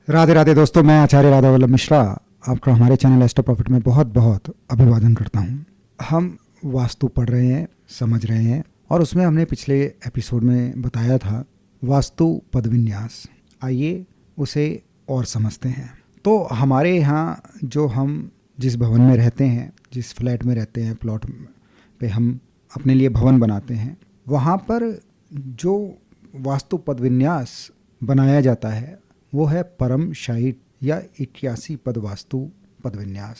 राधे राधे दोस्तों, मैं आचार्य राधा वल्लभ मिश्रा आपका हमारे चैनल एस्ट्रो प्रॉफिट में बहुत बहुत अभिवादन करता हूँ। हम वास्तु पढ़ रहे हैं, समझ रहे हैं और उसमें हमने पिछले एपिसोड में बताया था वास्तु पदविन्यास। आइए उसे और समझते हैं। तो हमारे यहाँ जो हम जिस भवन में रहते हैं, जिस फ्लैट में रहते हैं, प्लॉट पे हम अपने लिए भवन बनाते हैं, वहाँ पर जो वास्तु पदविन्यास बनाया जाता है वो है परम शाइट या 81 पद वास्तु पदविन्यास।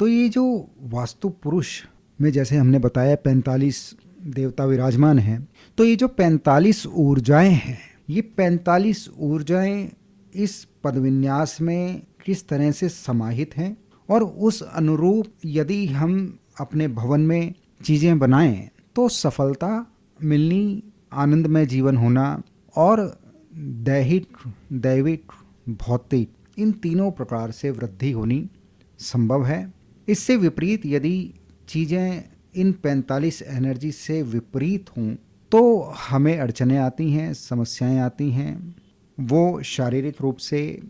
तो ये जो वास्तु पुरुष में जैसे हमने बताया 45 देवता विराजमान हैं, तो ये जो 45 ऊर्जाएं हैं, ये 45 ऊर्जाएं इस पदविन्यास में किस तरह से समाहित हैं और उस अनुरूप यदि हम अपने भवन में चीज़ें बनाएं तो सफलता मिलनी, आनंदमय जीवन होना और दैहिक, दैविक, भौतिक, इन तीनों प्रकार से वृद्धि होनी संभव है। इससे विपरीत यदि चीज़ें इन 45 एनर्जी से विपरीत हों तो हमें अड़चनें आती हैं, समस्याएं आती हैं। वो शारीरिक रूप से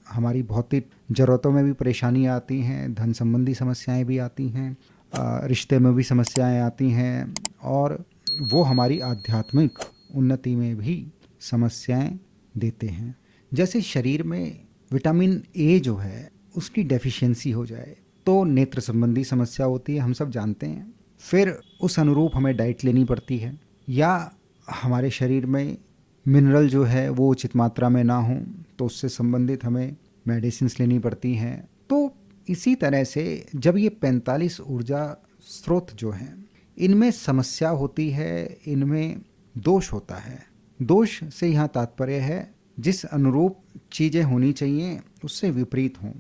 हमारी भौतिक ज़रूरतों में भी परेशानी आती हैं, धन संबंधी समस्याएं भी आती हैं, रिश्ते में भी समस्याएं आती हैं और वो हमारी आध्यात्मिक उन्नति में भी समस्याएं देते हैं। जैसे शरीर में विटामिन ए जो है उसकी डेफिशिएंसी हो जाए तो नेत्र संबंधी समस्या होती है, हम सब जानते हैं। फिर उस अनुरूप हमें डाइट लेनी पड़ती है, या हमारे शरीर में मिनरल जो है वो उचित मात्रा में ना हो तो उससे संबंधित हमें मेडिसिन्स लेनी पड़ती हैं। तो इसी तरह से जब ये 45 ऊर्जा स्रोत जो हैं इनमें समस्या होती है, इनमें दोष होता है। दोष से यहाँ तात्पर्य है जिस अनुरूप चीज़ें होनी चाहिए उससे विपरीत हों।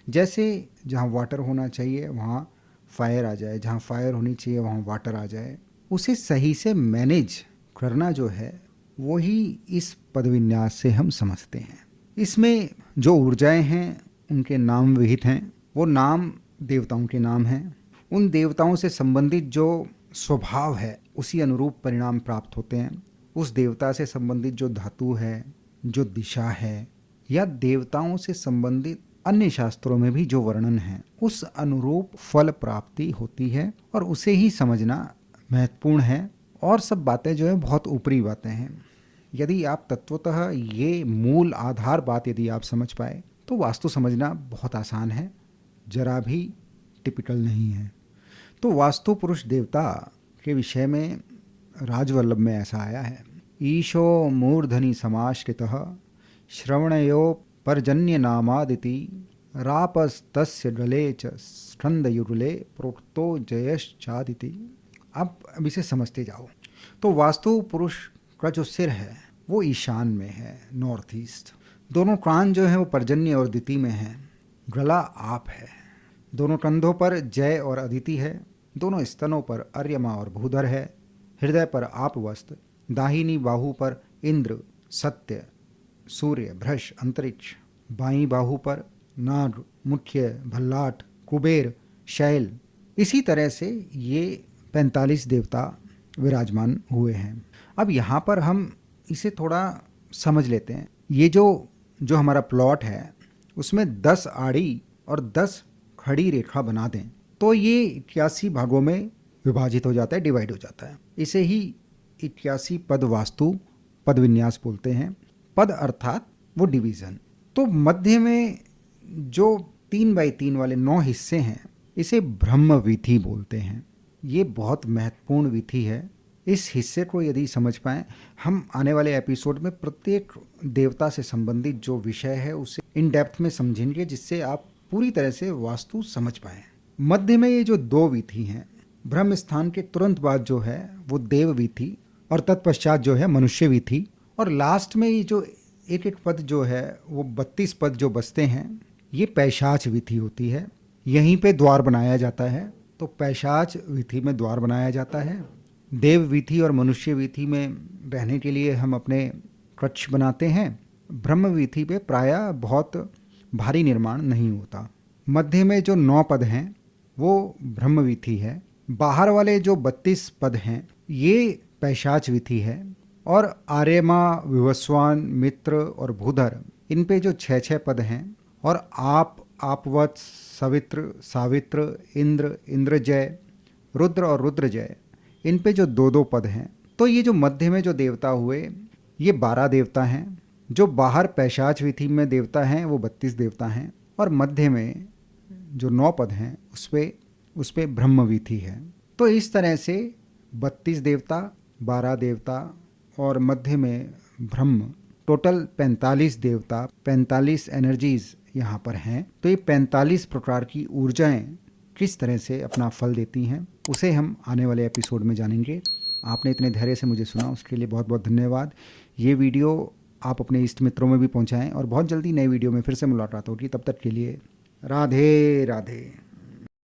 जैसे जहाँ वाटर होना चाहिए वहाँ फायर आ जाए, जहाँ फायर होनी चाहिए वहाँ वाटर आ जाए। उसे सही से मैनेज करना जो है वही इस पदविन्यास से हम समझते हैं। इसमें जो ऊर्जाएं हैं उनके नाम विहित हैं, वो नाम देवताओं के नाम हैं। उन देवताओं से संबंधित जो स्वभाव है उसी अनुरूप परिणाम प्राप्त होते हैं। उस देवता से संबंधित जो धातु है, जो दिशा है, या देवताओं से संबंधित अन्य शास्त्रों में भी जो वर्णन है उस अनुरूप फल प्राप्ति होती है और उसे ही समझना महत्वपूर्ण है। और सब बातें जो है बहुत ऊपरी बातें हैं। यदि आप तत्वतः ये मूल आधार बात यदि आप समझ पाए तो वास्तु समझना बहुत आसान है, जरा भी टिपिकल नहीं है। तो वास्तु पुरुष देवता के विषय में राजवल्लभ में ऐसा आया है, ईशो मूर्धनि समाश्रितः श्रवणयो पर्जन्य नामादिति रापस्तस्य डले च स्कंदयुरुले प्रोक्तो जयश्चादिति। अब इसे समझते जाओ। तो वास्तु पुरुष का जो सिर है वो ईशान में है, नॉर्थ ईस्ट। दोनों कान जो है वो पर्जन्य और दिति में है। गला आप है। दोनों कंधों पर जय और अदिति है। दोनों स्तनों पर अर्यमा और भूधर है। हृदय पर आप वस्त्र। दाहिनी बाहु पर इंद्र, सत्य, सूर्य, भ्रश, अंतरिक्ष। बाईं बाहु पर नाग, मुख्य, भल्लाट, कुबेर, शैल। इसी तरह से ये 45 देवता विराजमान हुए हैं। अब यहाँ पर हम इसे थोड़ा समझ लेते हैं। ये जो हमारा प्लॉट है उसमें 10 आड़ी और 10 खड़ी रेखा बना दें तो ये 81 भागों में विभाजित हो जाता है, डिवाइड हो जाता है। इसे ही 81 पद वास्तु पद विन्यास बोलते हैं। पद अर्थात वो डिवीज़न। तो मध्य में जो 3 बाई 3 वाले 9 हिस्से हैं इसे ब्रह्म विधि बोलते हैं। ये बहुत महत्वपूर्ण विधि है। इस हिस्से को यदि समझ पाएँ, हम आने वाले एपिसोड में प्रत्येक देवता से संबंधित जो विषय है उसे इन डेप्थ में समझेंगे, जिससे आप पूरी तरह से वास्तु समझ पाएँ। मध्य में ये जो 2 विधि हैं, ब्रह्म स्थान के तुरंत बाद जो है वो देव विधि और तत्पश्चात जो है मनुष्य विधि, और लास्ट में ये जो एक एक पद जो है वो 32 पद जो बसते हैं ये पैशाच विधि होती है। यहीं पे द्वार बनाया जाता है। तो पैशाच विधि में द्वार बनाया जाता है। देव विधि और मनुष्य विधि में रहने के लिए हम अपने कक्ष बनाते हैं। ब्रह्म विधि पे प्रायः बहुत भारी निर्माण नहीं होता। मध्य में जो 9 पद हैं वो ब्रह्म विधि है। बाहर वाले जो 32 पद हैं ये पैशाच विधि है। और आर्यमा, विवस्वान, मित्र और भूधर इन पे जो 6 पद हैं, और आप, आपवत्स, सवित्र, सावित्र, इंद्र, इंद्रजय, रुद्र और रुद्रजय, इन पे जो 2 पद हैं। तो ये जो मध्य में जो देवता हुए, ये 12 देवता हैं। जो बाहर पैशाच विधि में देवता हैं वो 32 देवता हैं, और मध्य में जो 9 पद हैं उस पे ब्रह्म विधि है। तो इस तरह से 32 देवता, 12 देवता और मध्य में ब्रह्म, टोटल 45 देवता, 45 एनर्जीज यहाँ पर हैं। तो ये 45 प्रकार की ऊर्जाएं किस तरह से अपना फल देती हैं, उसे हम आने वाले एपिसोड में जानेंगे। आपने इतने धैर्य से मुझे सुना, उसके लिए बहुत बहुत धन्यवाद। ये वीडियो आप अपने इष्ट मित्रों में भी पहुंचाएं, और बहुत जल्दी नए वीडियो में फिर से मुलाकात होगी। तब तक के लिए राधे राधे।